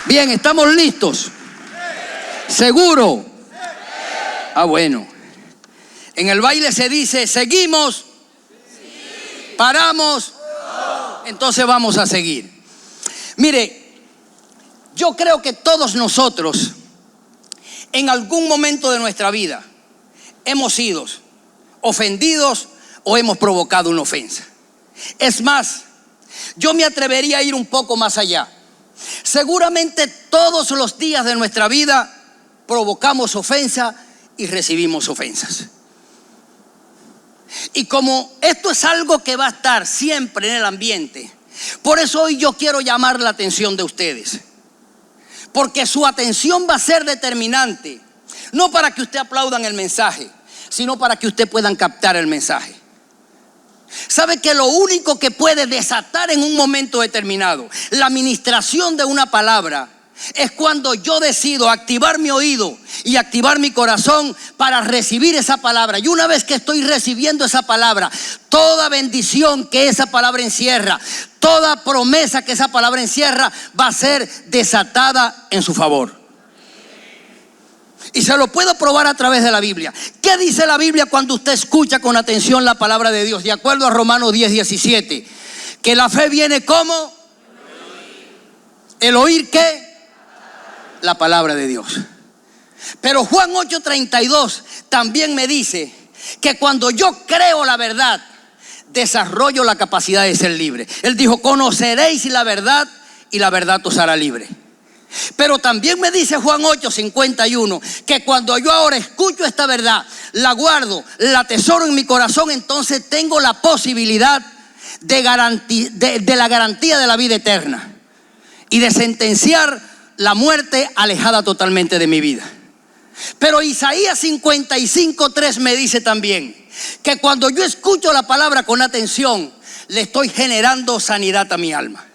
Bien, ¿estamos listos? ¿Seguro? Ah, bueno. En el baile se dice, ¿seguimos? ¿Paramos? Entonces vamos a seguir. Mire, yo creo que todos nosotros, en algún momento de nuestra vida, hemos sido ofendidos o hemos provocado una ofensa. Es más, yo me atrevería a ir un poco más allá. Seguramente todos los días de nuestra vida provocamos ofensa y recibimos ofensas. Y como esto es algo que va a estar siempre en el ambiente, por eso hoy yo quiero llamar la atención de ustedes. Porque su atención va a ser determinante, no para que usted aplaudan el mensaje, sino para que usted puedan captar el mensaje. ¿Sabe que lo único que puede desatar en un momento determinado la administración de una palabra es cuando yo decido activar mi oído y activar mi corazón para recibir esa palabra? Y una vez que estoy recibiendo esa palabra, toda bendición que esa palabra encierra, toda promesa que esa palabra encierra va a ser desatada en su favor. Y se lo puedo probar a través de la Biblia. ¿Qué dice la Biblia cuando usted escucha con atención la palabra de Dios? De acuerdo a Romanos 10:17, que la fe viene ¿cómo? ¿El oír qué? La palabra de Dios. Pero Juan 8:32 también me dice que cuando yo creo la verdad, desarrollo la capacidad de ser libre. Él dijo, conoceréis la verdad y la verdad os hará libre. Pero también me dice Juan 8:51 que cuando yo ahora escucho esta verdad, la guardo, la atesoro en mi corazón, entonces tengo la posibilidad de la garantía de la vida eterna y de sentenciar la muerte alejada totalmente de mi vida. Pero Isaías 55:3 me dice también que cuando yo escucho la palabra con atención, le estoy generando sanidad a mi alma.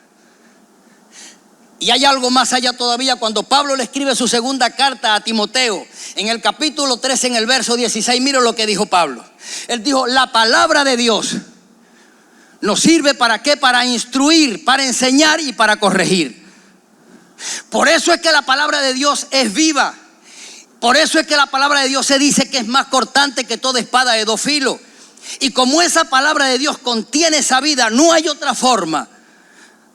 Y hay algo más allá todavía. Cuando Pablo le escribe su segunda carta a Timoteo, en el capítulo 3, en el verso 16, mira lo que dijo Pablo. Él dijo, la palabra de Dios nos sirve ¿para qué? Para instruir, para enseñar y para corregir. Por eso es que la palabra de Dios es viva. Por eso es que la palabra de Dios se dice que es más cortante que toda espada de dos filos. Y como esa palabra de Dios contiene esa vida, no hay otra forma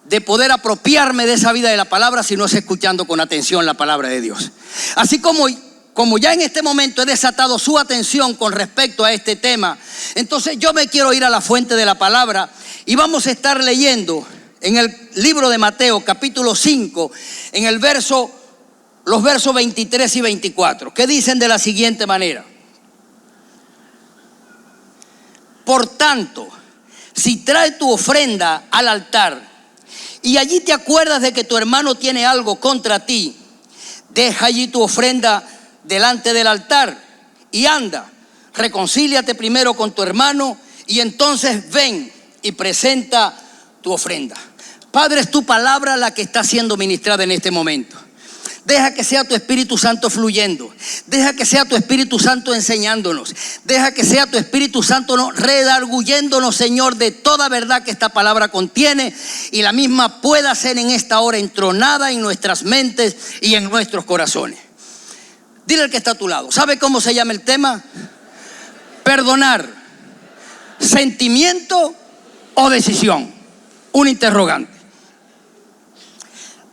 de poder apropiarme de esa vida de la palabra si no es escuchando con atención la palabra de Dios. Así como ya en este momento he desatado su atención con respecto a este tema, entonces yo me quiero ir a la fuente de la palabra y vamos a estar leyendo en el libro de Mateo capítulo 5, en los versos 23 y 24, que dicen de la siguiente manera: por tanto, si trae tu ofrenda al altar y allí te acuerdas de que tu hermano tiene algo contra ti, deja allí tu ofrenda delante del altar y anda, reconcíliate primero con tu hermano y entonces ven y presenta tu ofrenda. Padre, es tu palabra la que está siendo ministrada en este momento. Deja que sea tu Espíritu Santo fluyendo. Deja que sea tu Espíritu Santo enseñándonos. Deja que sea tu Espíritu Santo redarguyéndonos, Señor, de toda verdad que esta palabra contiene, y la misma pueda ser en esta hora entronada en nuestras mentes y en nuestros corazones. Dile al que está a tu lado, ¿sabe cómo se llama el tema? Perdonar, sentimiento o decisión. Un interrogante.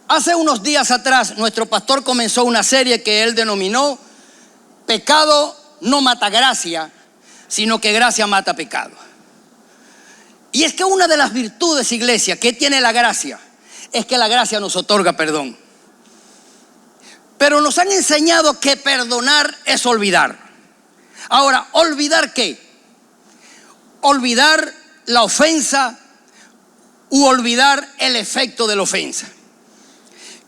Hace unos días atrás nuestro pastor comenzó una serie que él denominó Pecado no mata gracia, sino que gracia mata pecado. Y es que una de las virtudes, iglesia, que tiene la gracia, es que la gracia nos otorga perdón. Pero nos han enseñado que perdonar es olvidar. Ahora, ¿olvidar qué? Olvidar la ofensa u olvidar el efecto de la ofensa.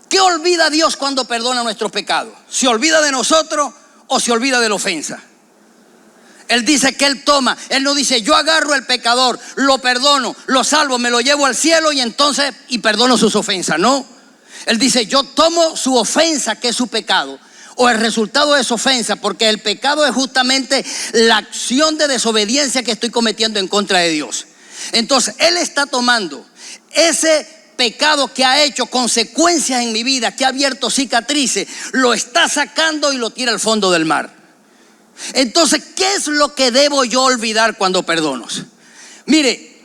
¿Qué olvida Dios cuando perdona nuestros pecados? ¿Se olvida de nosotros o se olvida de la ofensa? Él dice que Él toma, Él no dice yo agarro al pecador, lo perdono, lo salvo, me lo llevo al cielo y perdono sus ofensas. No, Él dice yo tomo su ofensa, que es su pecado, o el resultado de su ofensa, porque el pecado es justamente la acción de desobediencia que estoy cometiendo en contra de Dios. Entonces Él está tomando ese pecado que ha hecho consecuencias en mi vida, que ha abierto cicatrices, lo está sacando y lo tira al fondo del mar. Entonces, ¿qué es lo que debo yo olvidar cuando perdono? Mire,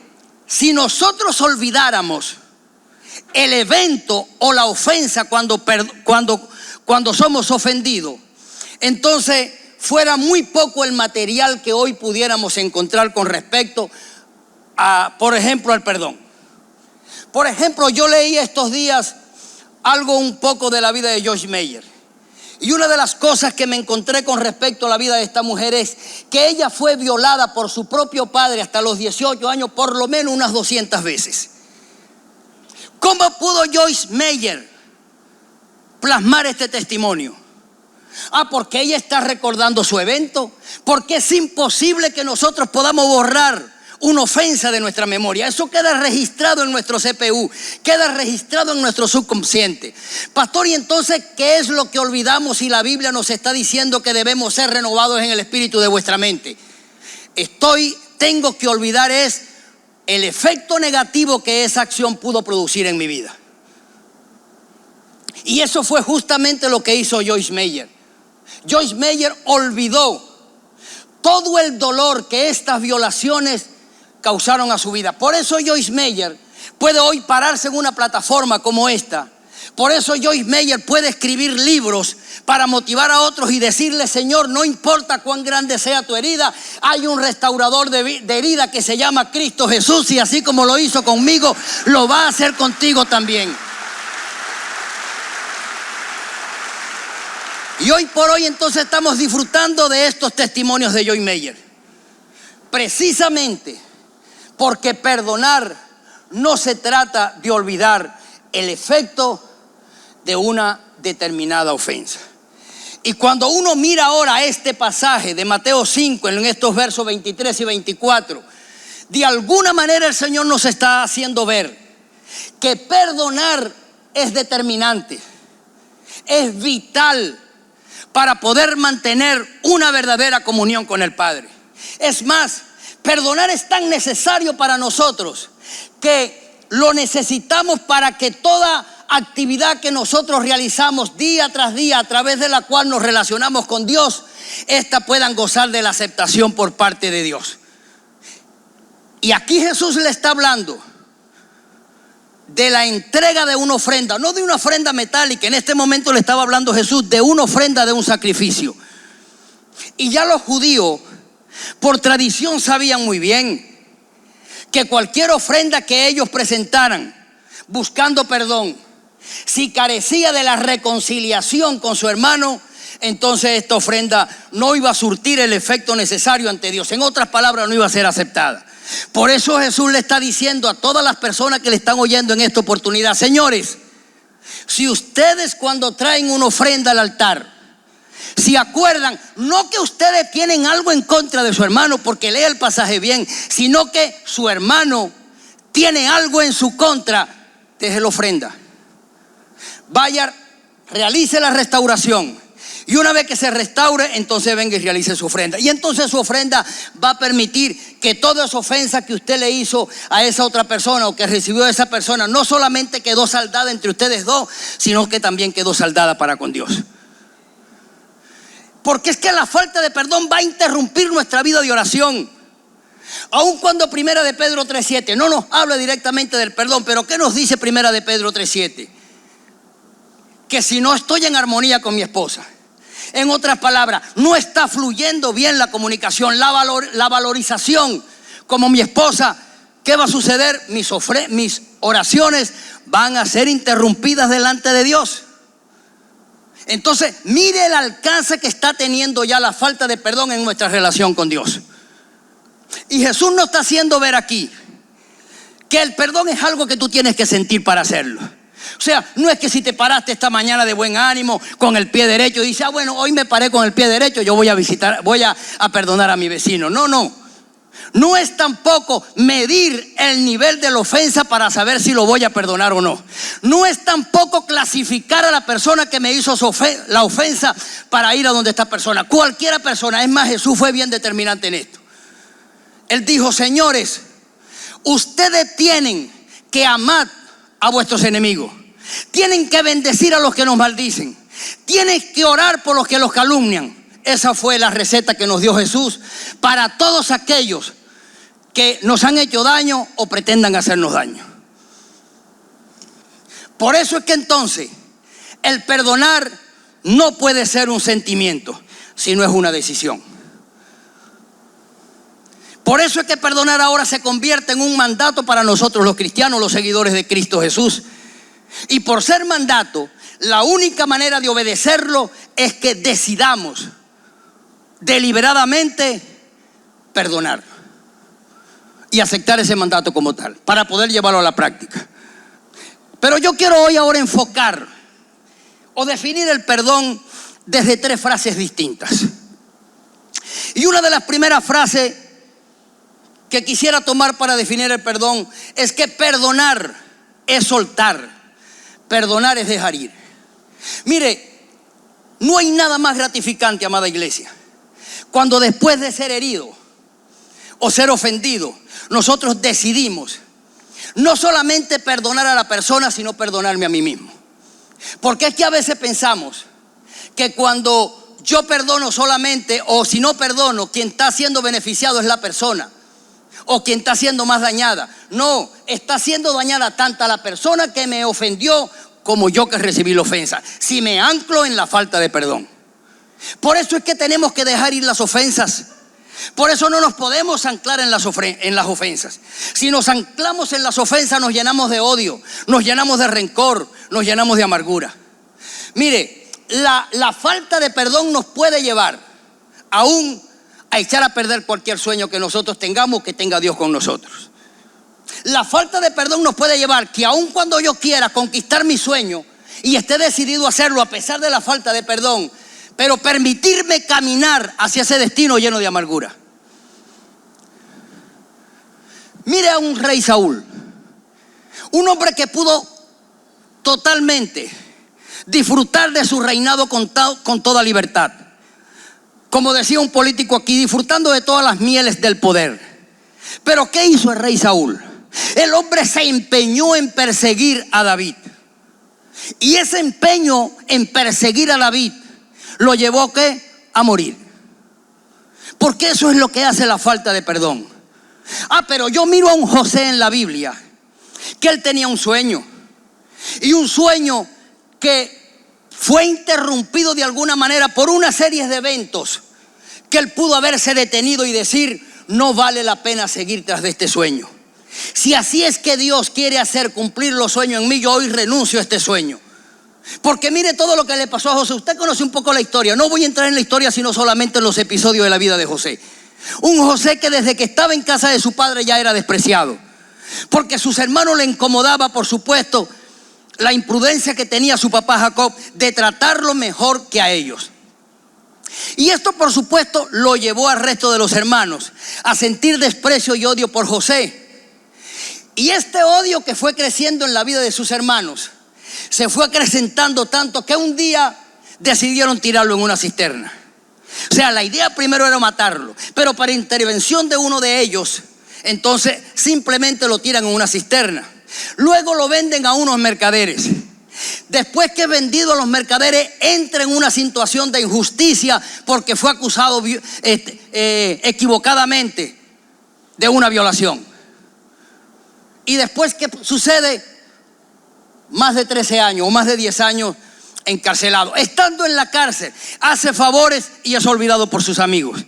si nosotros olvidáramos el evento o la ofensa cuando somos ofendidos, entonces fuera muy poco el material que hoy pudiéramos encontrar con respecto a, por ejemplo, al perdón. Por ejemplo, yo leí estos días algo un poco de la vida de Joyce Meyer. Y una de las cosas que me encontré con respecto a la vida de esta mujer es que ella fue violada por su propio padre hasta los 18 años, por lo menos unas 200 veces. ¿Cómo pudo Joyce Meyer plasmar este testimonio? Porque ella está recordando su evento, porque es imposible que nosotros podamos borrar una ofensa de nuestra memoria. Eso queda registrado en nuestro CPU, queda registrado en nuestro subconsciente. Pastor, ¿y entonces qué es lo que olvidamos si la Biblia nos está diciendo que debemos ser renovados en el espíritu de vuestra mente? Tengo que olvidar es el efecto negativo que esa acción pudo producir en mi vida. Y eso fue justamente lo que hizo Joyce Meyer. Joyce Meyer olvidó todo el dolor que estas violaciones causaron a su vida. Por eso Joyce Meyer puede hoy pararse en una plataforma como esta. Por eso Joyce Meyer puede escribir libros para motivar a otros y decirle: Señor, no importa cuán grande sea tu herida, hay un restaurador de herida que se llama Cristo Jesús, y así como lo hizo conmigo, lo va a hacer contigo también. Y hoy por hoy entonces estamos disfrutando de estos testimonios de Joyce Meyer, precisamente porque perdonar no se trata de olvidar el efecto de una determinada ofensa. Y cuando uno mira ahora este pasaje de Mateo 5, en estos versos 23 y 24, de alguna manera el Señor nos está haciendo ver que perdonar es determinante, es vital para poder mantener una verdadera comunión con el Padre. Es más, perdonar es tan necesario para nosotros que lo necesitamos para que toda actividad que nosotros realizamos día tras día, a través de la cual nos relacionamos con Dios, esta puedan gozar de la aceptación por parte de Dios. Y aquí Jesús le está hablando de la entrega de una ofrenda, no de una ofrenda metálica. En este momento le estaba hablando Jesús de una ofrenda, de un sacrificio. Y ya los judíos, por tradición, sabían muy bien que cualquier ofrenda que ellos presentaran buscando perdón, si carecía de la reconciliación con su hermano, entonces esta ofrenda no iba a surtir el efecto necesario ante Dios. En otras palabras, no iba a ser aceptada. Por eso Jesús le está diciendo a todas las personas que le están oyendo en esta oportunidad: señores, si ustedes cuando traen una ofrenda al altar, si acuerdan, no que ustedes tienen algo en contra de su hermano, porque lea el pasaje bien, sino que su hermano tiene algo en su contra, deje la ofrenda. Vaya, realice la restauración. Y una vez que se restaure, entonces venga y realice su ofrenda. Y entonces su ofrenda va a permitir que toda esa ofensa que usted le hizo a esa otra persona o que recibió de esa persona, no solamente quedó saldada entre ustedes dos, sino que también quedó saldada para con Dios. Porque es que la falta de perdón va a interrumpir nuestra vida de oración. Aun cuando Primera de Pedro 3:7 no nos habla directamente del perdón, pero ¿qué nos dice Primera de Pedro 3:7? Que si no estoy en armonía con mi esposa, en otras palabras, no está fluyendo bien la comunicación, la valorización como mi esposa, ¿qué va a suceder? Mis oraciones van a ser interrumpidas delante de Dios. Entonces, mire el alcance que está teniendo ya la falta de perdón en nuestra relación con Dios. Y Jesús nos está haciendo ver aquí que el perdón es algo que tú tienes que sentir para hacerlo. O sea, no es que si te paraste esta mañana de buen ánimo con el pie derecho y dices: bueno, hoy me paré con el pie derecho, yo voy a perdonar a mi vecino. No es tampoco medir el nivel de la ofensa para saber si lo voy a perdonar o no. No es tampoco clasificar a la persona que me hizo la ofensa para ir a donde esta persona. Cualquiera persona. Es más, Jesús fue bien determinante en esto. Él dijo: señores, ustedes tienen que amar a vuestros enemigos. Tienen que bendecir a los que nos maldicen. Tienen que orar por los que los calumnian. Esa fue la receta que nos dio Jesús para todos aquellos que nos han hecho daño o pretendan hacernos daño. Por eso es que entonces el perdonar no puede ser un sentimiento, sino es una decisión. Por eso es que perdonar ahora se convierte en un mandato para nosotros los cristianos, los seguidores de Cristo Jesús. Y por ser mandato, la única manera de obedecerlo es que decidamos deliberadamente perdonar y aceptar ese mandato como tal, para poder llevarlo a la práctica. Pero yo quiero hoy ahora enfocar o definir el perdón desde 3 frases distintas. Y una de las primeras frases que quisiera tomar para definir el perdón es que perdonar es soltar, perdonar es dejar ir. Mire, no hay nada más gratificante, amada iglesia, cuando después de ser herido o ser ofendido, nosotros decidimos no solamente perdonar a la persona, sino perdonarme a mí mismo. Porque es que a veces pensamos que cuando yo perdono solamente, o si no perdono, quien está siendo beneficiado es la persona, o quien está siendo más dañada. No, está siendo dañada tanto la persona que me ofendió como yo que recibí la ofensa, si me anclo en la falta de perdón. Por eso es que tenemos que dejar ir las ofensas. Por eso no nos podemos anclar en las ofensas. Si nos anclamos en las ofensas, nos llenamos de odio, nos llenamos de rencor, nos llenamos de amargura. Mire, la falta de perdón nos puede llevar aún a echar a perder cualquier sueño que nosotros tengamos, que tenga Dios con nosotros. La falta de perdón nos puede llevar que aun cuando yo quiera conquistar mi sueño y esté decidido a hacerlo a pesar de la falta de perdón, pero permitirme caminar hacia ese destino lleno de amargura. Mire a un rey Saúl, un hombre que pudo totalmente disfrutar de su reinado con toda libertad. Como decía un político aquí, disfrutando de todas las mieles del poder. Pero ¿qué hizo el rey Saúl? El hombre se empeñó en perseguir a David. Y ese empeño en perseguir a David lo llevó a morir. Porque eso es lo que hace la falta de perdón. Pero yo miro a un José en la Biblia, que él tenía un sueño. Y un sueño que fue interrumpido de alguna manera por una serie de eventos que él pudo haberse detenido y decir: no vale la pena seguir tras de este sueño. Si así es que Dios quiere hacer cumplir los sueños en mí, yo hoy renuncio a este sueño. Porque mire todo lo que le pasó a José. Usted conoce un poco la historia. No voy a entrar en la historia, sino solamente en los episodios de la vida de José. Un José que desde que estaba en casa de su padre ya era despreciado, porque sus hermanos le incomodaba, por supuesto, la imprudencia que tenía su papá Jacob de tratarlo mejor que a ellos. Y esto, por supuesto, lo llevó al resto de los hermanos a sentir desprecio y odio por José. Y este odio que fue creciendo en la vida de sus hermanos se fue acrecentando tanto que un día decidieron tirarlo en una cisterna. O sea, la idea primero era matarlo, pero para intervención de uno de ellos, entonces simplemente lo tiran en una cisterna. Luego lo venden a unos mercaderes. Después que es vendido a los mercaderes, entra en una situación de injusticia porque fue acusado equivocadamente de una violación. Y después, ¿qué sucede? Más de 13 años o más de 10 años encarcelado. Estando en la cárcel, hace favores y es olvidado por sus amigos.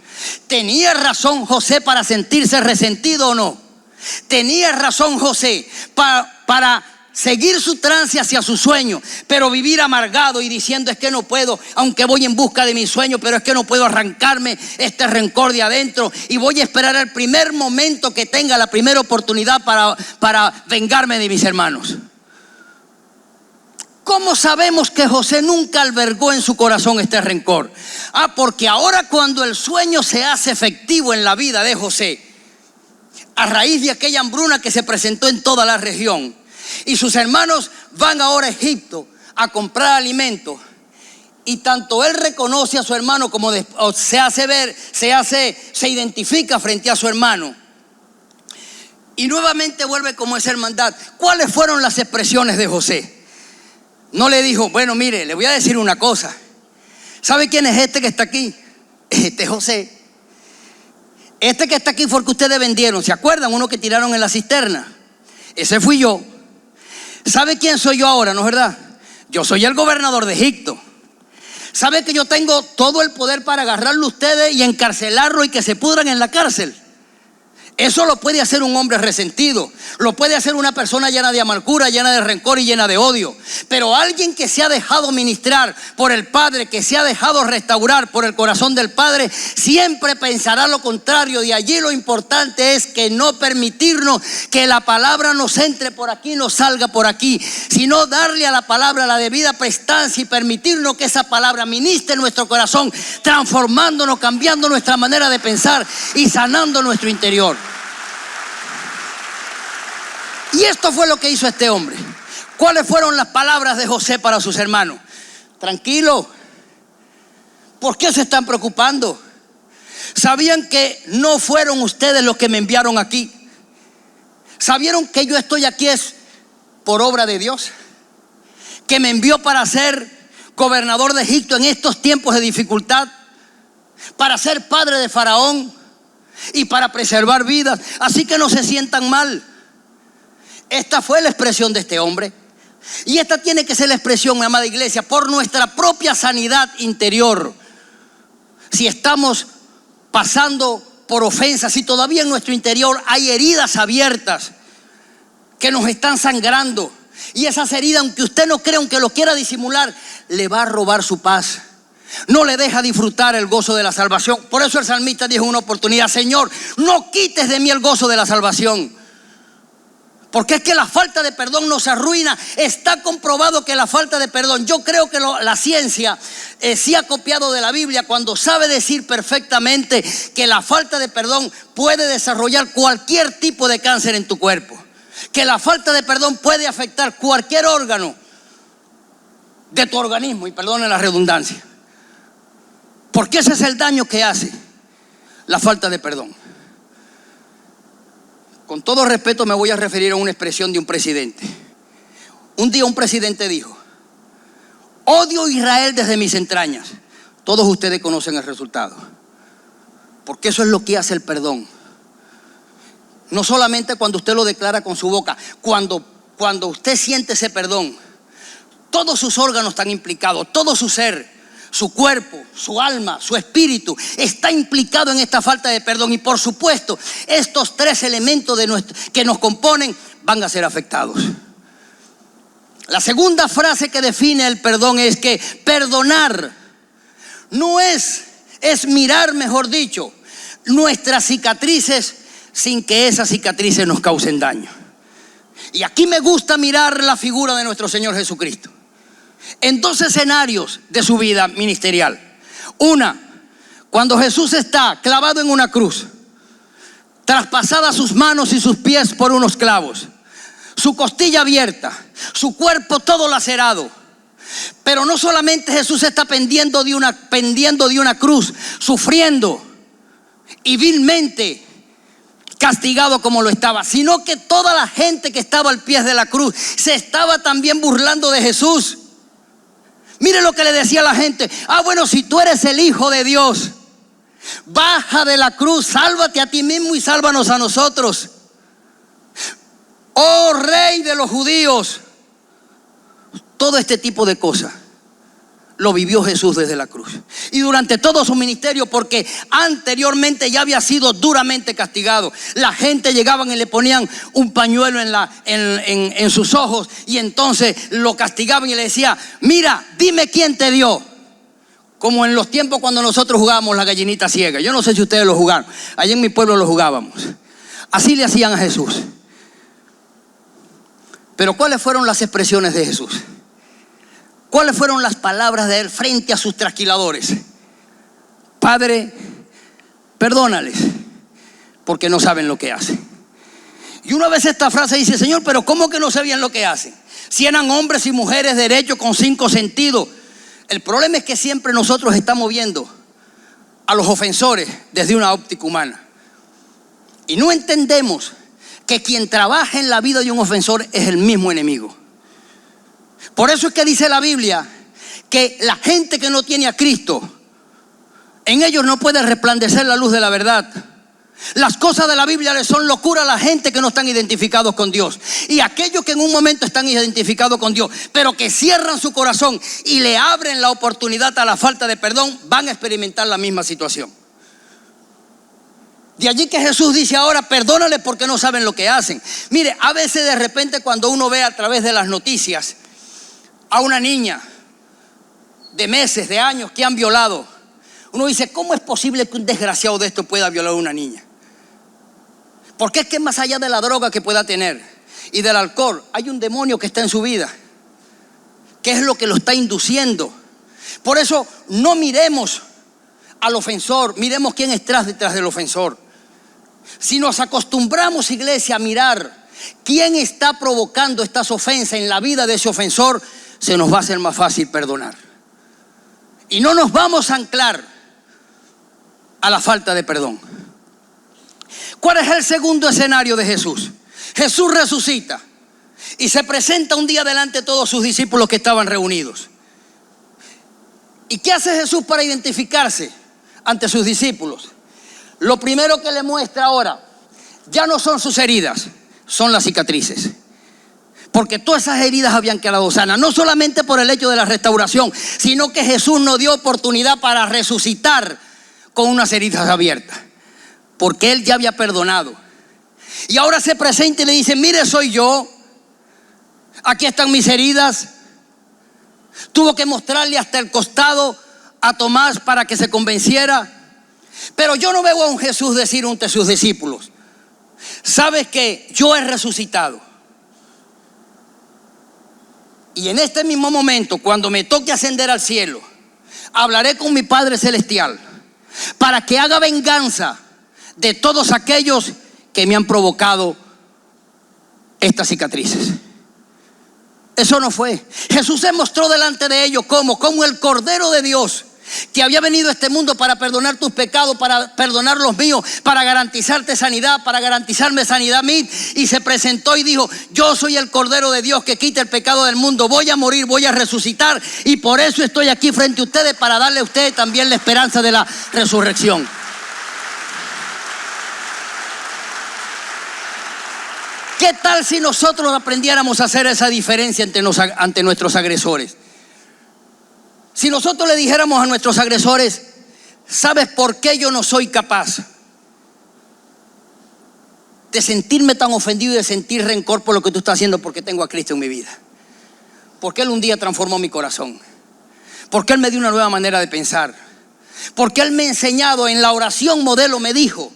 ¿Tenía razón José para sentirse resentido o no? Tenía razón José para seguir su trance hacia su sueño, pero vivir amargado y diciendo: es que no puedo, aunque voy en busca de mi sueño, pero es que no puedo arrancarme este rencor de adentro y voy a esperar el primer momento que tenga, la primera oportunidad para vengarme de mis hermanos. ¿Cómo sabemos que José nunca albergó en su corazón este rencor? Porque ahora, cuando el sueño se hace efectivo en la vida de José, a raíz de aquella hambruna que se presentó en toda la región, y sus hermanos van ahora a Egipto a comprar alimentos, y tanto él reconoce a su hermano como se identifica frente a su hermano. Y nuevamente vuelve como esa hermandad. ¿Cuáles fueron las expresiones de José? No le dijo, bueno, mire, le voy a decir una cosa. ¿Sabe quién es este que está aquí? Este es José. Este que está aquí fue el que ustedes vendieron. ¿Se acuerdan? Uno que tiraron en la cisterna. Ese fui yo. ¿Sabe quién soy yo ahora, no es verdad? Yo soy el gobernador de Egipto. ¿Sabe que yo tengo todo el poder para agarrarlo a ustedes y encarcelarlo y que se pudran en la cárcel? Eso lo puede hacer un hombre resentido, lo puede hacer una persona llena de amargura, llena de rencor y llena de odio. Pero alguien que se ha dejado ministrar por el Padre, que se ha dejado restaurar por el corazón del Padre, siempre pensará lo contrario. De allí lo importante es que no permitirnos que la palabra nos entre por aquí, nos salga por aquí, sino darle a la palabra la debida prestancia y permitirnos que esa palabra ministre en nuestro corazón, transformándonos, cambiando nuestra manera de pensar y sanando nuestro interior. Y esto fue lo que hizo este hombre. ¿Cuáles fueron las palabras de José para sus hermanos? Tranquilo, ¿por qué se están preocupando? ¿Sabían que no fueron ustedes los que me enviaron aquí? ¿Sabieron que yo estoy aquí es por obra de Dios? Que me envió para ser gobernador de Egipto en estos tiempos de dificultad, para ser padre de Faraón y para preservar vidas. Así que no se sientan mal. Esta fue la expresión de este hombre. Y esta tiene que ser la expresión, mi amada iglesia, por nuestra propia sanidad interior. Si estamos pasando por ofensas, si todavía en nuestro interior hay heridas abiertas que nos están sangrando, y esas heridas, aunque usted no crea, aunque lo quiera disimular, le va a robar su paz. No le deja disfrutar el gozo de la salvación. Por eso el salmista dijo en una oportunidad: Señor, no quites de mí el gozo de la salvación. Porque es que la falta de perdón nos arruina. Está comprobado que la falta de perdón, yo creo que la ciencia sí ha copiado de la Biblia cuando sabe decir perfectamente que la falta de perdón puede desarrollar cualquier tipo de cáncer en tu cuerpo. Que la falta de perdón puede afectar cualquier órgano de tu organismo, y perdonen la redundancia. Porque ese es el daño que hace la falta de perdón. Con todo respeto me voy a referir a una expresión de un presidente. Un día un presidente dijo: odio a Israel desde mis entrañas. Todos ustedes conocen el resultado. Porque eso es lo que hace el perdón. No solamente cuando usted lo declara con su boca, cuando usted siente ese perdón, todos sus órganos están implicados, todo su ser, su cuerpo, su alma, su espíritu está implicado en esta falta de perdón. Y por supuesto, estos tres elementos que nos componen van a ser afectados. La segunda frase que define el perdón es que perdonar no es mirar, mejor dicho, nuestras cicatrices sin que esas cicatrices nos causen daño. Y aquí me gusta mirar la figura de nuestro Señor Jesucristo en dos escenarios de su vida ministerial. Una, cuando Jesús está clavado en una cruz, traspasadas sus manos y sus pies por unos clavos, su costilla abierta, su cuerpo todo lacerado. Pero no solamente Jesús está pendiendo de una cruz, sufriendo y vilmente castigado como lo estaba, sino que toda la gente que estaba al pie de la cruz se estaba también burlando de Jesús. Mire lo que le decía a la gente: bueno, si tú eres el Hijo de Dios, baja de la cruz, sálvate a ti mismo y sálvanos a nosotros. Oh Rey de los judíos. Todo este tipo de cosas lo vivió Jesús desde la cruz y durante todo su ministerio, porque anteriormente ya había sido duramente castigado. La gente llegaban y le ponían un pañuelo en sus ojos, y entonces lo castigaban y le decía: mira, dime quién te dio. Como en los tiempos cuando nosotros jugábamos la gallinita ciega. Yo no sé si ustedes lo jugaron, allá en mi pueblo lo jugábamos. Así le hacían a Jesús. Pero ¿cuáles fueron las expresiones de Jesús? ¿Cuáles fueron las palabras de él frente a sus trasquiladores? Padre, perdónales, porque no saben lo que hacen. Y una vez esta frase dice: Señor, pero ¿cómo que no sabían lo que hacen? Si eran hombres y mujeres derechos con 5 sentidos. El problema es que siempre nosotros estamos viendo a los ofensores desde una óptica humana. Y no entendemos que quien trabaja en la vida de un ofensor es el mismo enemigo. Por eso es que dice la Biblia que la gente que no tiene a Cristo, en ellos no puede resplandecer la luz de la verdad. Las cosas de la Biblia les son locura a la gente que no están identificados con Dios. Y aquellos que en un momento están identificados con Dios, pero que cierran su corazón y le abren la oportunidad a la falta de perdón, van a experimentar la misma situación. De allí que Jesús dice ahora, perdónale porque no saben lo que hacen. Mire, a veces de repente cuando uno ve a través de las noticias a una niña de meses, de años que han violado, uno dice, ¿cómo es posible que un desgraciado de esto pueda violar a una niña? Porque es que más allá de la droga que pueda tener y del alcohol, hay un demonio que está en su vida, que es lo que lo está induciendo. Por eso no miremos al ofensor, miremos quién está detrás del ofensor. Si nos acostumbramos, iglesia, a mirar quién está provocando estas ofensas en la vida de ese ofensor, se nos va a hacer más fácil perdonar. Y no nos vamos a anclar a la falta de perdón. ¿Cuál es el segundo escenario de Jesús? Jesús resucita y se presenta un día delante de todos sus discípulos que estaban reunidos. ¿Y qué hace Jesús para identificarse ante sus discípulos? Lo primero que le muestra ahora ya no son sus heridas, son las cicatrices. Porque todas esas heridas habían quedado sanas, no solamente por el hecho de la restauración, sino que Jesús nos dio oportunidad para resucitar con unas heridas abiertas, porque Él ya había perdonado. Y ahora se presenta y le dice, mire, soy yo, aquí están mis heridas. Tuvo que mostrarle hasta el costado a Tomás para que se convenciera. Pero yo no veo a un Jesús decir ante sus discípulos, sabes que yo he resucitado. Y en este mismo momento, cuando me toque ascender al cielo, hablaré con mi Padre Celestial para que haga venganza de todos aquellos que me han provocado estas cicatrices. Eso no fue. Jesús se mostró delante de ellos como el Cordero de Dios, que había venido a este mundo para perdonar tus pecados, para perdonar los míos, para garantizarte sanidad, para garantizarme sanidad a mí. Y se presentó y dijo, yo soy el Cordero de Dios que quita el pecado del mundo. Voy a morir, voy a resucitar, y por eso estoy aquí frente a ustedes, para darle a ustedes también la esperanza de la resurrección. ¿Qué tal si nosotros aprendiéramos a hacer esa diferencia ante nuestros agresores? Si nosotros le dijéramos a nuestros agresores, ¿sabes por qué yo no soy capaz de sentirme tan ofendido y de sentir rencor por lo que tú estás haciendo? Porque tengo a Cristo en mi vida. Porque Él un día transformó mi corazón. Porque Él me dio una nueva manera de pensar. Porque Él me ha enseñado en la oración modelo, me dijo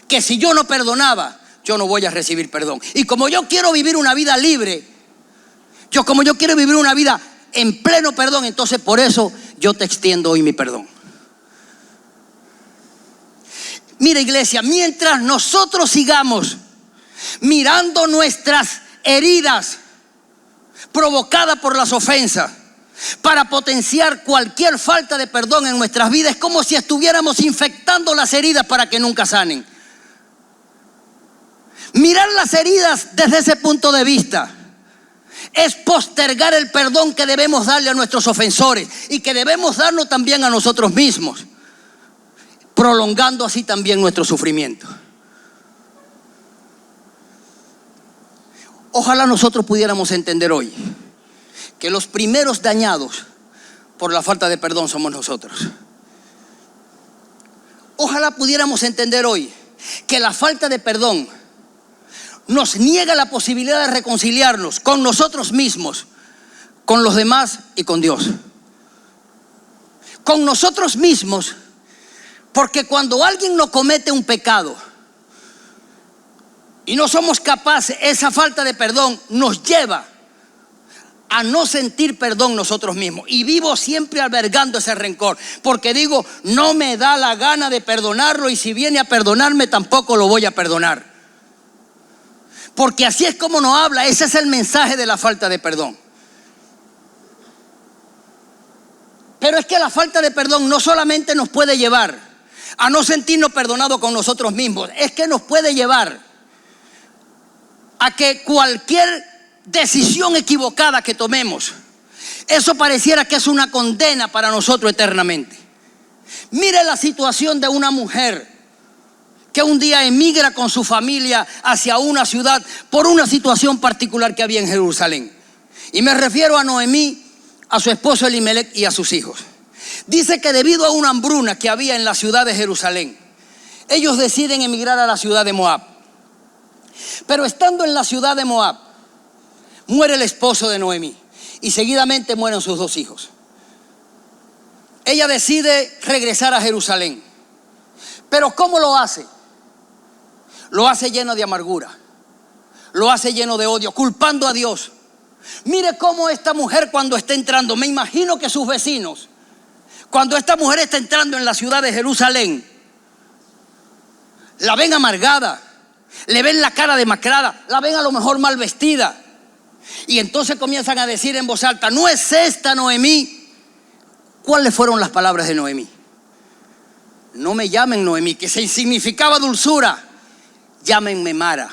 que si yo no perdonaba, yo no voy a recibir perdón. Y como yo quiero vivir una vida libre, como yo quiero vivir una vida en pleno perdón, entonces por eso yo te extiendo hoy mi perdón. Mira, iglesia, mientras nosotros sigamos mirando nuestras heridas provocadas por las ofensas para potenciar cualquier falta de perdón en nuestras vidas, es como si estuviéramos infectando las heridas para que nunca sanen. Mirar las heridas desde ese punto de vista es postergar el perdón que debemos darle a nuestros ofensores y que debemos darnos también a nosotros mismos, prolongando así también nuestro sufrimiento. Ojalá nosotros pudiéramos entender hoy que los primeros dañados por la falta de perdón somos nosotros. Ojalá pudiéramos entender hoy que la falta de perdón nos niega la posibilidad de reconciliarnos con nosotros mismos, con los demás y con Dios. Con nosotros mismos, porque cuando alguien no comete un pecado y no somos capaces, esa falta de perdón nos lleva a no sentir perdón nosotros mismos. Y vivo siempre albergando ese rencor, porque digo, no me da la gana de perdonarlo, y si viene a perdonarme tampoco lo voy a perdonar. Porque así es como nos habla. Ese es el mensaje de la falta de perdón. Pero es que la falta de perdón no solamente nos puede llevar a no sentirnos perdonados con nosotros mismos, es que nos puede llevar a que cualquier decisión equivocada que tomemos, eso pareciera que es una condena para nosotros eternamente. Mire la situación de una mujer que un día emigra con su familia hacia una ciudad por una situación particular que había en Jerusalén. Y me refiero a Noemí, a su esposo Elimelech y a sus hijos. Dice que debido a una hambruna que había en la ciudad de Jerusalén, ellos deciden emigrar a la ciudad de Moab. Pero estando en la ciudad de Moab, muere el esposo de Noemí y seguidamente mueren sus 2 hijos. Ella decide regresar a Jerusalén. Pero ¿cómo lo hace? Lo hace lleno de amargura, lo hace lleno de odio, culpando a Dios. Mire cómo esta mujer cuando está entrando, me imagino que sus vecinos, cuando esta mujer está entrando en la ciudad de Jerusalén, la ven amargada, le ven la cara demacrada, la ven a lo mejor mal vestida. Y entonces comienzan a decir en voz alta: ¿no es esta Noemí? ¿Cuáles fueron las palabras de Noemí? No me llamen Noemí, que significaba dulzura. Llámenme Mara,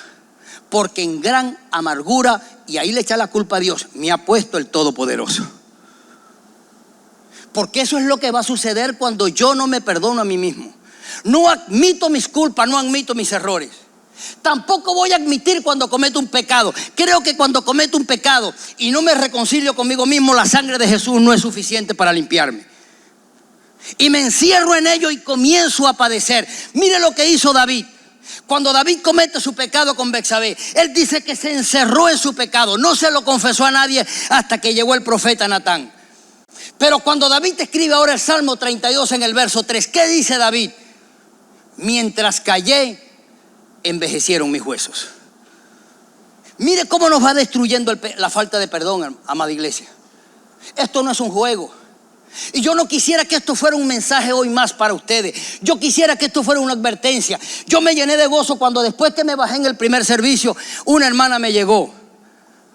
porque en gran amargura, y ahí le echa la culpa a Dios, me ha puesto el Todopoderoso. Porque eso es lo que va a suceder cuando yo no me perdono a mí mismo. No admito mis culpas, no admito mis errores. Tampoco voy a admitir cuando cometo un pecado. Creo que cuando cometo un pecado y no me reconcilio conmigo mismo, la sangre de Jesús no es suficiente para limpiarme. Y me encierro en ello y comienzo a padecer. Mire lo que hizo David. Cuando David comete su pecado con Betsabé, él dice que se encerró en su pecado, no se lo confesó a nadie hasta que llegó el profeta Natán. Pero cuando David escribe ahora el Salmo 32 en el verso 3, ¿qué dice David? Mientras callé, envejecieron mis huesos. Mire cómo nos va destruyendo la falta de perdón, amada iglesia. Esto no es un juego. Y yo no quisiera que esto fuera un mensaje hoy más para ustedes. Yo quisiera que esto fuera una advertencia. Yo me llené de gozo cuando después que me bajé en el primer servicio, una hermana me llegó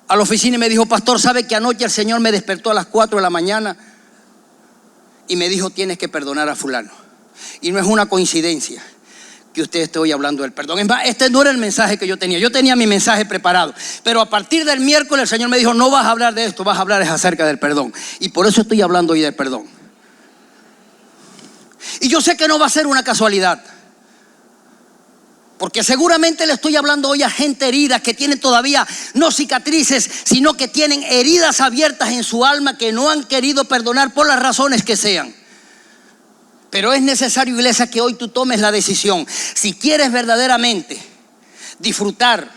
a la oficina y me dijo: pastor, ¿sabe que anoche el Señor me despertó a las 4 de la mañana y me dijo: tienes que perdonar a fulano? Y no es una coincidencia que usted esté hoy hablando del perdón. Este no era el mensaje que yo tenía. Yo tenía mi mensaje preparado, pero a partir del miércoles el Señor me dijo: no vas a hablar de esto, vas a hablar acerca del perdón. Y por eso estoy hablando hoy del perdón. Y yo sé que no va a ser una casualidad, porque seguramente le estoy hablando hoy a gente herida, que tiene todavía no cicatrices, sino que tienen heridas abiertas en su alma, que no han querido perdonar por las razones que sean. Pero es necesario, iglesia, que hoy tú tomes la decisión. Si quieres verdaderamente disfrutar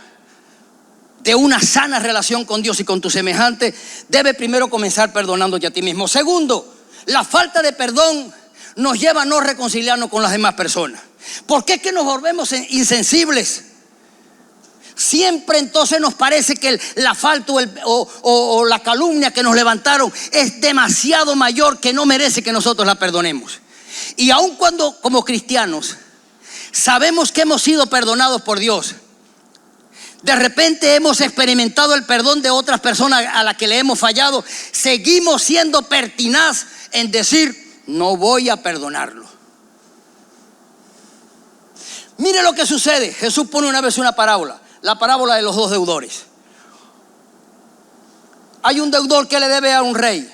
de una sana relación con Dios y con tu semejante, debes primero comenzar perdonándote a ti mismo. Segundo, la falta de perdón nos lleva a no reconciliarnos con las demás personas. ¿Por qué es que nos volvemos insensibles? Siempre entonces nos parece que la falta o la calumnia que nos levantaron es demasiado mayor, que no merece que nosotros la perdonemos. Y aun cuando como cristianos sabemos que hemos sido perdonados por Dios, de repente hemos experimentado el perdón de otras personas a las que le hemos fallado, seguimos siendo pertinaz en decir: no voy a perdonarlo. Mire lo que sucede. Jesús pone una vez una parábola, la parábola de los 2 deudores. Hay un deudor que le debe a un rey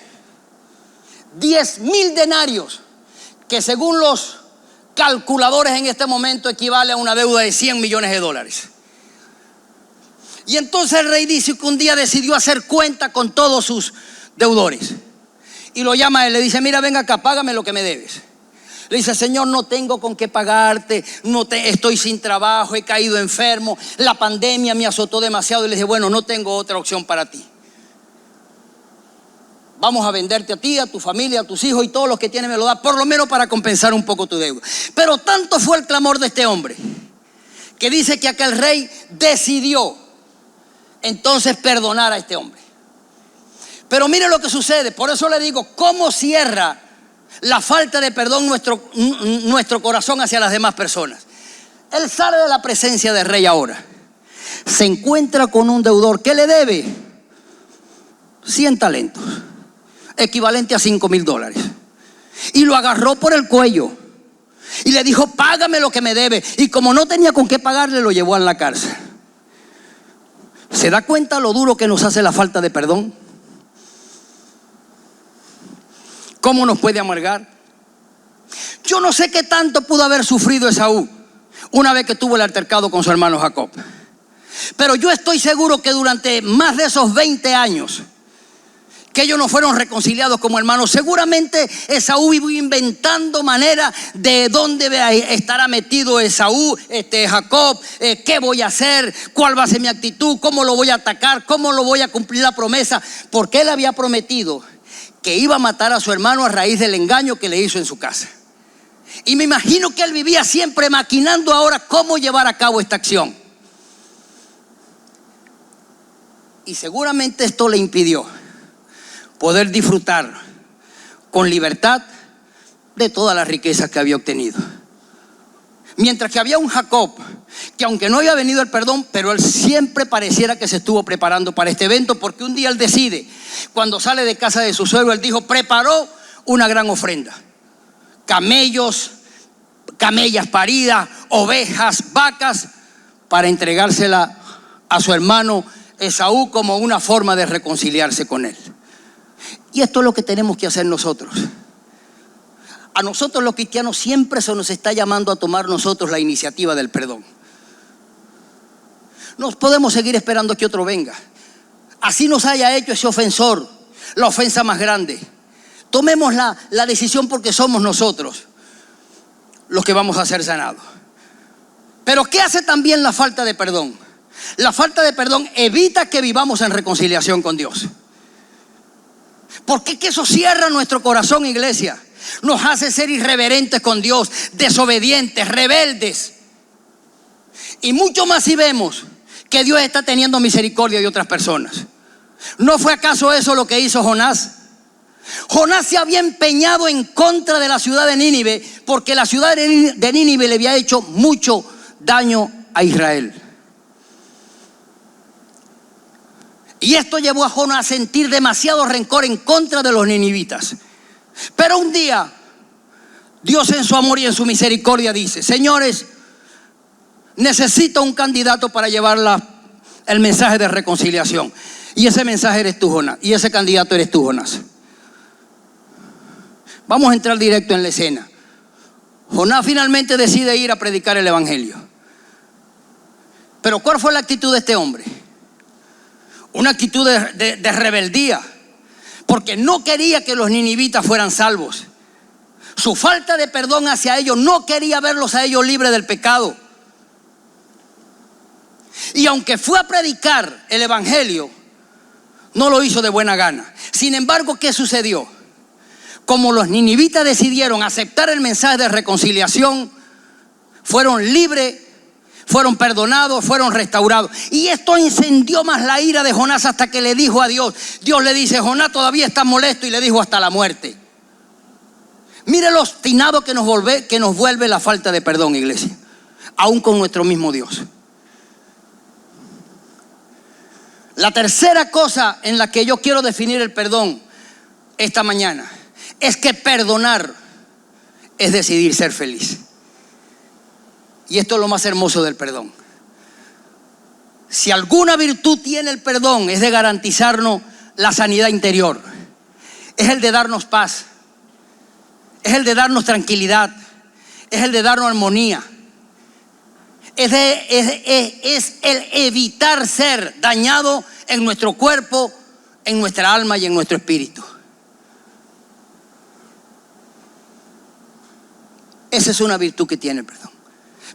10,000 denarios, que según los calculadores en este momento equivale a una deuda de $100 millones. Y entonces el rey dice que un día decidió hacer cuenta con todos sus deudores. Y lo llama a él, le dice: mira, ven acá, págame lo que me debes. Le dice: Señor, no tengo con qué pagarte, estoy sin trabajo, he caído enfermo, la pandemia me azotó demasiado. Y le dice: bueno, no tengo otra opción para ti. Vamos a venderte a ti, a tu familia, a tus hijos, y todos los que tienes me lo da, por lo menos para compensar un poco tu deuda. Pero tanto fue el clamor de este hombre, que dice que aquel rey decidió entonces perdonar a este hombre. Pero mire lo que sucede. Por eso le digo, ¿cómo cierra la falta de perdón nuestro corazón hacia las demás personas? Él sale de la presencia del rey ahora, se encuentra con un deudor que le debe 100 talentos, equivalente a $5,000, y lo agarró por el cuello y le dijo: págame lo que me debe. Y como no tenía con qué pagarle, lo llevó a la cárcel. ¿Se da cuenta lo duro que nos hace la falta de perdón? ¿Cómo nos puede amargar? Yo no sé qué tanto pudo haber sufrido Esaú una vez que tuvo el altercado con su hermano Jacob. Pero yo estoy seguro que durante más de esos 20 años que ellos no fueron reconciliados como hermanos, seguramente Esaú iba inventando maneras de dónde estará metido Esaú, Jacob, qué voy a hacer, cuál va a ser mi actitud, cómo lo voy a atacar, cómo lo voy a cumplir la promesa, porque él había prometido que iba a matar a su hermano a raíz del engaño que le hizo en su casa. Y me imagino que él vivía siempre maquinando ahora cómo llevar a cabo esta acción. Y seguramente esto le impidió poder disfrutar con libertad de todas las riquezas que había obtenido. Mientras que había un Jacob que, aunque no había venido el perdón, pero él siempre pareciera que se estuvo preparando para este evento, porque un día él decide, cuando sale de casa de su suegro, él dijo, preparó una gran ofrenda. Camellos, camellas paridas, ovejas, vacas, para entregársela a su hermano Esaú como una forma de reconciliarse con él. Y esto es lo que tenemos que hacer nosotros. A nosotros los cristianos siempre se nos está llamando a tomar nosotros la iniciativa del perdón. No podemos seguir esperando que otro venga. Así nos haya hecho ese ofensor, la ofensa más grande. Tomemos la decisión, porque somos nosotros los que vamos a ser sanados. Pero ¿qué hace también la falta de perdón? La falta de perdón evita que vivamos en reconciliación con Dios. ¿Por qué? Que eso cierra nuestro corazón, iglesia. Nos hace ser irreverentes con Dios, desobedientes, rebeldes. Y mucho más si vemos que Dios está teniendo misericordia de otras personas. ¿No fue acaso eso lo que hizo Jonás? Jonás se había empeñado en contra de la ciudad de Nínive, porque la ciudad de Nínive le había hecho mucho daño a Israel. Y esto llevó a Jonás a sentir demasiado rencor en contra de los ninivitas. Pero un día, Dios en su amor y en su misericordia dice, señores, necesito un candidato para llevar el mensaje de reconciliación. Y ese mensaje eres tú, Jonás. Y ese candidato eres tú, Jonás. Vamos a entrar directo en la escena. Jonás finalmente decide ir a predicar el evangelio. Pero ¿cuál fue la actitud de este hombre? Una actitud de rebeldía, porque no quería que los ninivitas fueran salvos. Su falta de perdón hacia ellos, no quería verlos a ellos libres del pecado. Y aunque fue a predicar el evangelio, no lo hizo de buena gana. Sin embargo, ¿qué sucedió? Como los ninivitas decidieron aceptar el mensaje de reconciliación, fueron libres, fueron perdonados, fueron restaurados. Y esto encendió más la ira de Jonás, hasta que le dijo a Dios. Dios le dice, Jonás, todavía está molesto, y le dijo, hasta la muerte. Mire lo obstinado que nos vuelve la falta de perdón, iglesia, aún con nuestro mismo Dios. La tercera cosa en la que yo quiero definir el perdón esta mañana es que perdonar es decidir ser feliz. Y esto es lo más hermoso del perdón. Si alguna virtud tiene el perdón, es de garantizarnos la sanidad interior. Es el de darnos paz. Es el de darnos tranquilidad. Es el de darnos armonía. Es el evitar ser dañado en nuestro cuerpo, en nuestra alma y en nuestro espíritu. Esa es una virtud que tiene el perdón.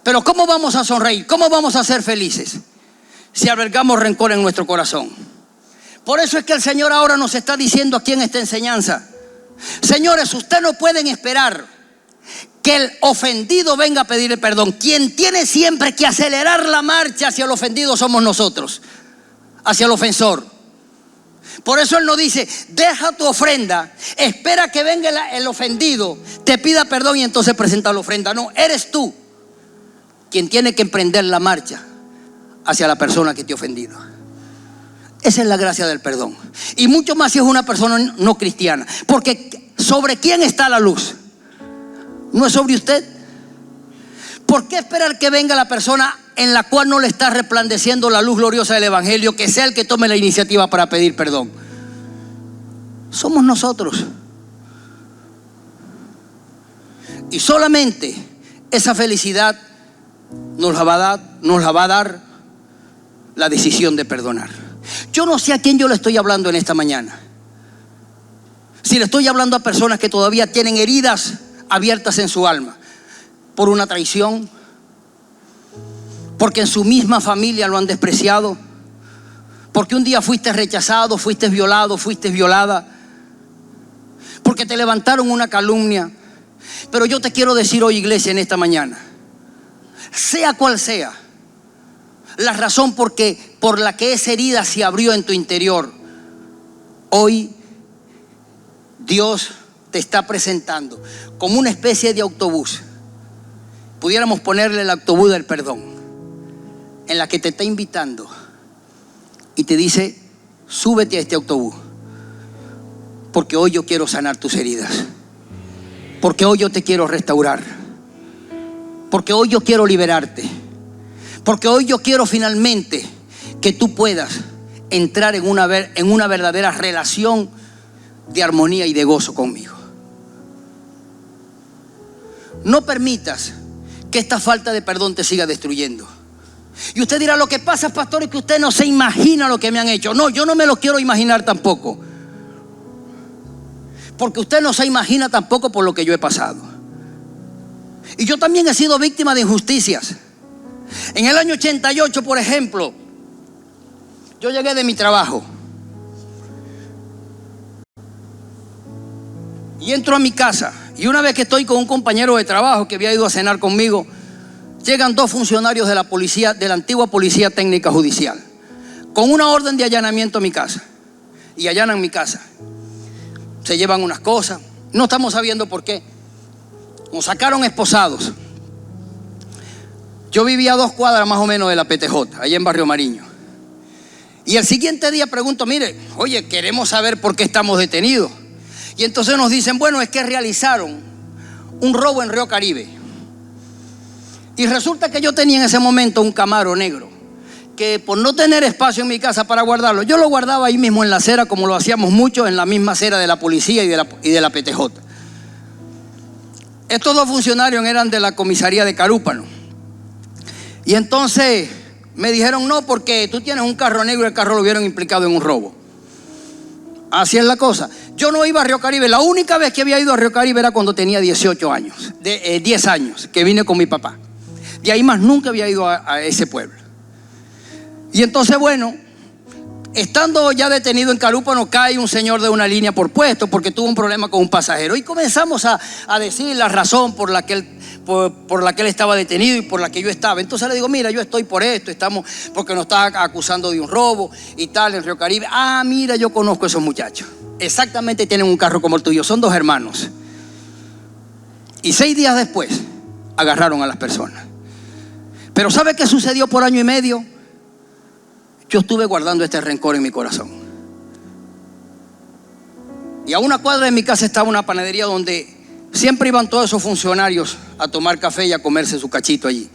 Pero ¿cómo vamos a sonreír? ¿Cómo vamos a ser felices si albergamos rencor en nuestro corazón? Por eso es que el Señor ahora nos está diciendo aquí en esta enseñanza, señores, ustedes no pueden esperar que el ofendido venga a pedir el perdón. Quien tiene siempre que acelerar la marcha hacia el ofendido somos nosotros, hacia el ofensor. Por eso Él nos dice, deja tu ofrenda, espera que venga el ofendido, te pida perdón y entonces presenta la ofrenda. No, eres tú quien tiene que emprender la marcha hacia la persona que te ha ofendido. Esa es la gracia del perdón. Y mucho más si es una persona no cristiana. Porque ¿sobre quién está la luz? ¿No es sobre usted? ¿Por qué esperar que venga la persona en la cual no le está resplandeciendo la luz gloriosa del Evangelio, que sea el que tome la iniciativa para pedir perdón. Somos nosotros. Y solamente esa felicidad nos la va a dar la decisión de perdonar. Yo no sé a quién yo le estoy hablando en esta mañana. Si le estoy hablando a personas que todavía tienen heridas abiertas en su alma por una traición, porque en su misma familia lo han despreciado, porque un día fuiste rechazado, fuiste violado, fuiste violada, porque te levantaron una calumnia. Pero yo te quiero decir hoy, iglesia, en esta mañana, sea cual sea la razón por la que esa herida se abrió en tu interior, hoy Dios te está presentando como una especie de autobús. Pudiéramos ponerle el autobús del perdón, en la que te está invitando y te dice: súbete a este autobús, porque hoy yo quiero sanar tus heridas, porque hoy yo te quiero restaurar, porque hoy yo quiero liberarte, porque hoy yo quiero finalmente que tú puedas entrar en una verdadera relación de armonía y de gozo conmigo. No permitas que esta falta de perdón te siga destruyendo. Y usted dirá: lo que pasa, pastor, es que usted no se imagina lo que me han hecho. No, yo no me lo quiero imaginar tampoco, porque usted no se imagina tampoco por lo que yo he pasado. Y yo también he sido víctima de injusticias. En el año 88, por ejemplo, yo llegué de mi trabajo y entro a mi casa, y una vez que estoy con un compañero de trabajo que había ido a cenar conmigo, llegan dos funcionarios de la policía, de la antigua Policía Técnica Judicial, con una orden de allanamiento a mi casa, y allanan mi casa. Se llevan unas cosas, no estamos sabiendo por qué. Nos sacaron esposados. Yo vivía a 2 cuadras más o menos de la PTJ, allá en Barrio Mariño. Y el siguiente día pregunto: mire, oye, queremos saber por qué estamos detenidos. Y entonces nos dicen: bueno, es que realizaron un robo en Río Caribe. Y resulta que yo tenía en ese momento un Camaro negro, que por no tener espacio en mi casa para guardarlo, yo lo guardaba ahí mismo en la acera, como lo hacíamos mucho en la misma acera de la policía y de la PTJ. Estos dos funcionarios eran de la comisaría de Carúpano. Y entonces me dijeron: no, porque tú tienes un carro negro y el carro lo hubieron implicado en un robo. Así es la cosa. Yo no iba a Río Caribe. La única vez que había ido a Río Caribe era cuando tenía 18 años, 10 años, que vine con mi papá. De ahí más nunca había ido a ese pueblo. Y entonces, bueno, estando ya detenido en Carúpano, cae un señor de una línea por puesto porque tuvo un problema con un pasajero. Y comenzamos a decir la razón por la que él estaba detenido y por la que yo estaba. Entonces le digo: mira, yo estoy por esto, estamos porque nos está acusando de un robo y tal en Río Caribe. Ah, mira, yo conozco a esos muchachos. Exactamente, tienen un carro como el tuyo, son 2 hermanos. Y 6 días después agarraron a las personas. Pero ¿sabe qué sucedió por año y medio? Yo estuve guardando este rencor en mi corazón. Y a 1 cuadra de mi casa estaba una panadería donde siempre iban todos esos funcionarios a tomar café y a comerse su cachito allí.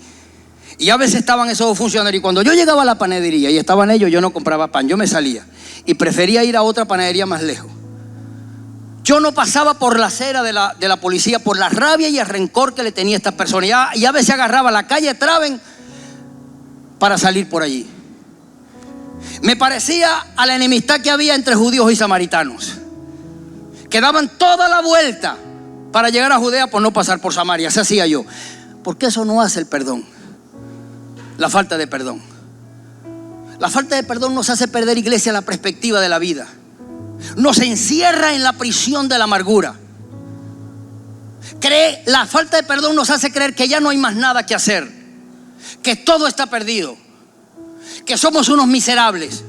Y a veces estaban esos funcionarios, y cuando yo llegaba a la panadería y estaban ellos, yo no compraba pan, yo me salía y prefería ir a otra panadería más lejos. Yo no pasaba por la acera de la policía por la rabia y el rencor que le tenía a estas personas. Y a veces agarraba la calle Traven para salir por allí. Me parecía a la enemistad que había entre judíos y samaritanos, que daban toda la vuelta para llegar a Judea por no pasar por Samaria. Así hacía yo. Porque eso no hace el perdón. La falta de perdón. La falta de perdón nos hace perder, iglesia, la perspectiva de la vida. Nos encierra en la prisión de la amargura. La falta de perdón nos hace creer que ya no hay más nada que hacer, que todo está perdido, que somos unos miserables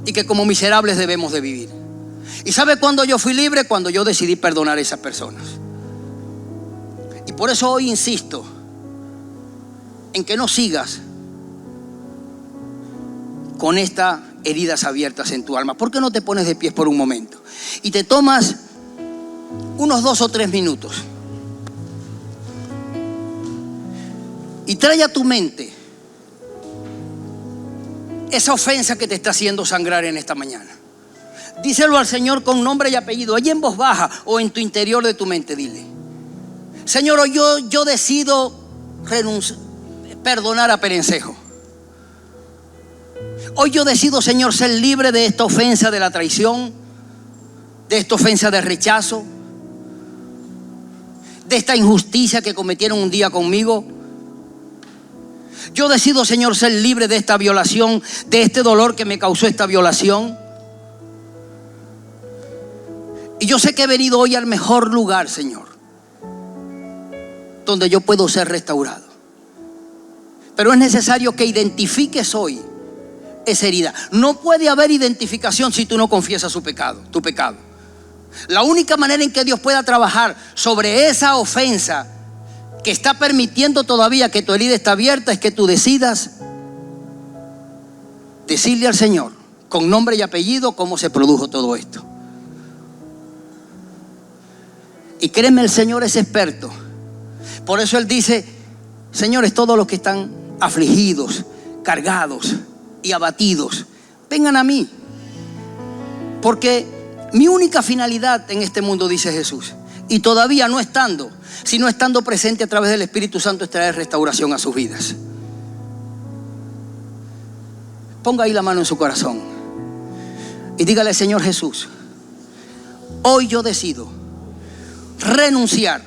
y que como miserables debemos de vivir. ¿Y sabe cuándo yo fui libre? Cuando yo decidí perdonar a esas personas. Y por eso hoy insisto en que no sigas con estas heridas abiertas en tu alma. ¿Por qué no te pones de pies por un momento y te tomas unos 2 o 3 minutos y trae a tu mente esa ofensa que te está haciendo sangrar en esta mañana. Díselo al Señor con nombre y apellido, allí en voz baja o en tu interior de tu mente. Dile: Señor, hoy yo decido perdonar a Perencejo. Hoy yo decido, Señor, ser libre de esta ofensa de la traición, de esta ofensa de rechazo, de esta injusticia que cometieron un día conmigo. Yo decido, Señor, ser libre de esta violación, de este dolor que me causó esta violación. Y yo sé que he venido hoy al mejor lugar, Señor, donde yo puedo ser restaurado. Pero es necesario que identifiques hoy esa herida. No puede haber identificación si tú no confiesas tu pecado. La única manera en que Dios pueda trabajar sobre esa ofensa que está permitiendo todavía que tu herida está abierta es que tú decidas decirle al Señor con nombre y apellido cómo se produjo todo esto. Y créeme, el Señor es experto. Por eso Él dice: señores, todos los que están afligidos, cargados y abatidos, vengan a mí. Porque mi única finalidad en este mundo, dice Jesús, y todavía no estando, sino estando presente a través del Espíritu Santo, es traer restauración a sus vidas. Ponga ahí la mano en su corazón y dígale: Señor Jesús, hoy yo decido renunciar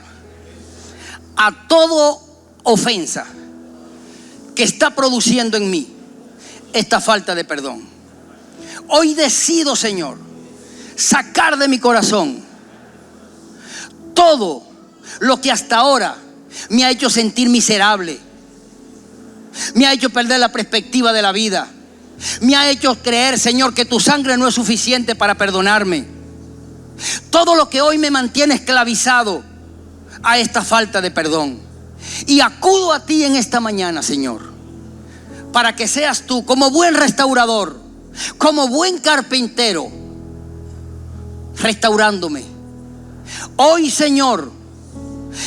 a toda ofensa que está produciendo en mí esta falta de perdón. Hoy decido, Señor, sacar de mi corazón todo lo que hasta ahora me ha hecho sentir miserable, me ha hecho perder la perspectiva de la vida, me ha hecho creer, Señor, que tu sangre no es suficiente para perdonarme. Todo lo que hoy me mantiene esclavizado a esta falta de perdón. Y acudo a ti en esta mañana, Señor, para que seas tú, como buen restaurador, como buen carpintero, restaurándome. Hoy, Señor,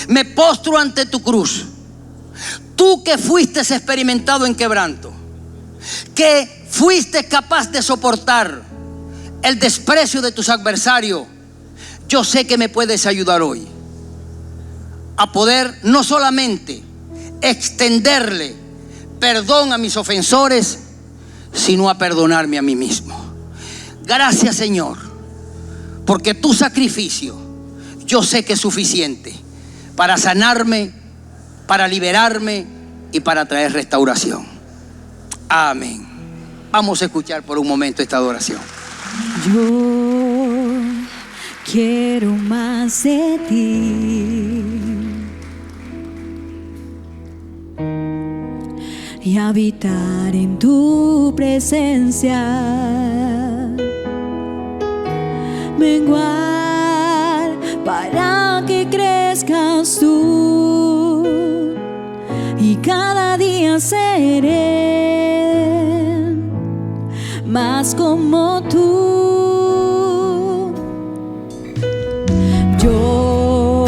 me postro ante tu cruz. Tú que fuiste experimentado en quebranto, que fuiste capaz de soportar el desprecio de tus adversarios, yo sé que me puedes ayudar hoy a poder no solamente extenderle perdón a mis ofensores, sino a perdonarme a mí mismo. Gracias, Señor, porque tu sacrificio yo sé que es suficiente para sanarme, para liberarme y para traer restauración. Amén. Vamos a escuchar por un momento esta adoración. Yo quiero más de ti y habitar en tu presencia, menguar para que crezcas tú, y cada día seré más como tú. Yo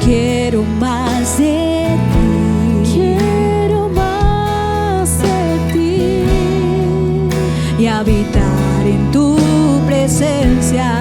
quiero más de ti, quiero más de ti, y habitar en tu presencia.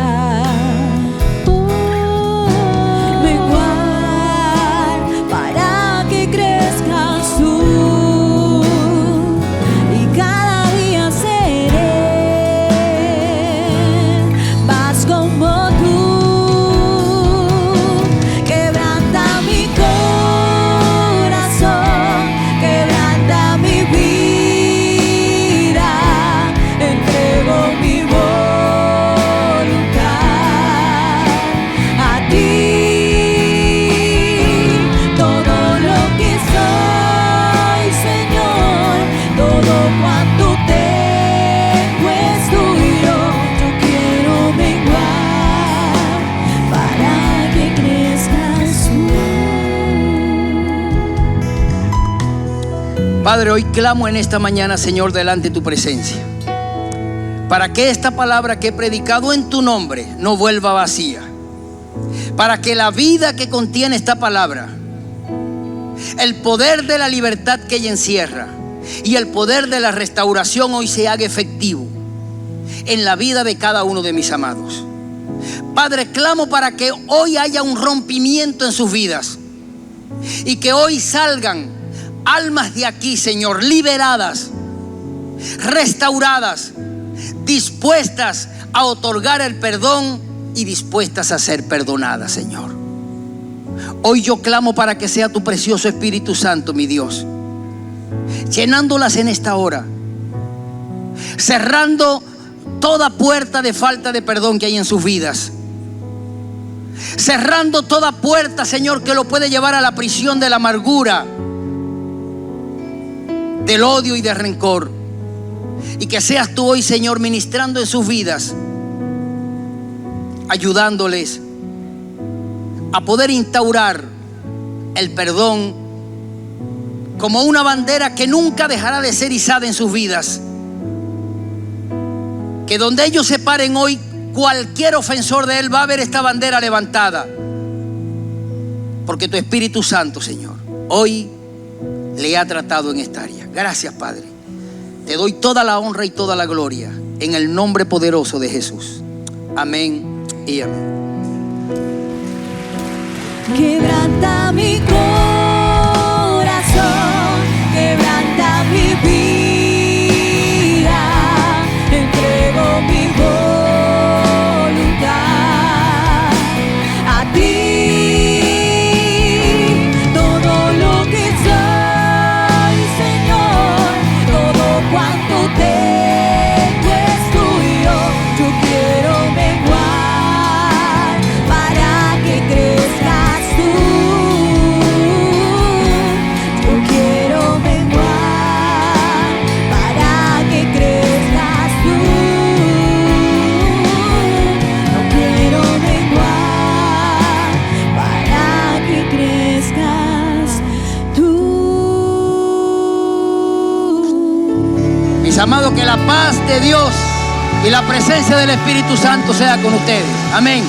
Padre, hoy clamo en esta mañana, Señor, delante de tu presencia, para que esta palabra que he predicado en tu nombre no vuelva vacía, para que la vida que contiene esta palabra, el poder de la libertad que ella encierra, y el poder de la restauración hoy se haga efectivo en la vida de cada uno de mis amados. Padre, clamo para que hoy haya un rompimiento en sus vidas y que hoy salgan almas de aquí, Señor, liberadas, restauradas, dispuestas a otorgar el perdón y dispuestas a ser perdonadas, Señor. Hoy yo clamo para que sea tu precioso Espíritu Santo, mi Dios, llenándolas en esta hora, cerrando toda puerta de falta de perdón que hay en sus vidas, cerrando toda puerta, Señor, que lo puede llevar a la prisión de la amargura, del odio y del rencor. Y que seas tú hoy, Señor, ministrando en sus vidas, ayudándoles a poder instaurar el perdón como una bandera que nunca dejará de ser izada en sus vidas. Que donde ellos se paren hoy, cualquier ofensor de él va a ver esta bandera levantada. Porque tu Espíritu Santo, Señor, hoy le ha tratado en esta área. Gracias, Padre. Te doy toda la honra y toda la gloria en el nombre poderoso de Jesús. Amén y amén. Quebranta mi corazón, quebranta mi vida, entrego mi voluntad a ti, todo lo que soy, Señor, todo cuanto tengo es tuyo. Yo quiero menguar para que crezcas tú. Yo quiero menguar para que crezcas tú. No quiero menguar para que crezcas tú. Mis amados, que la paz de Dios y la presencia del Espíritu Santo sea con ustedes. Amén.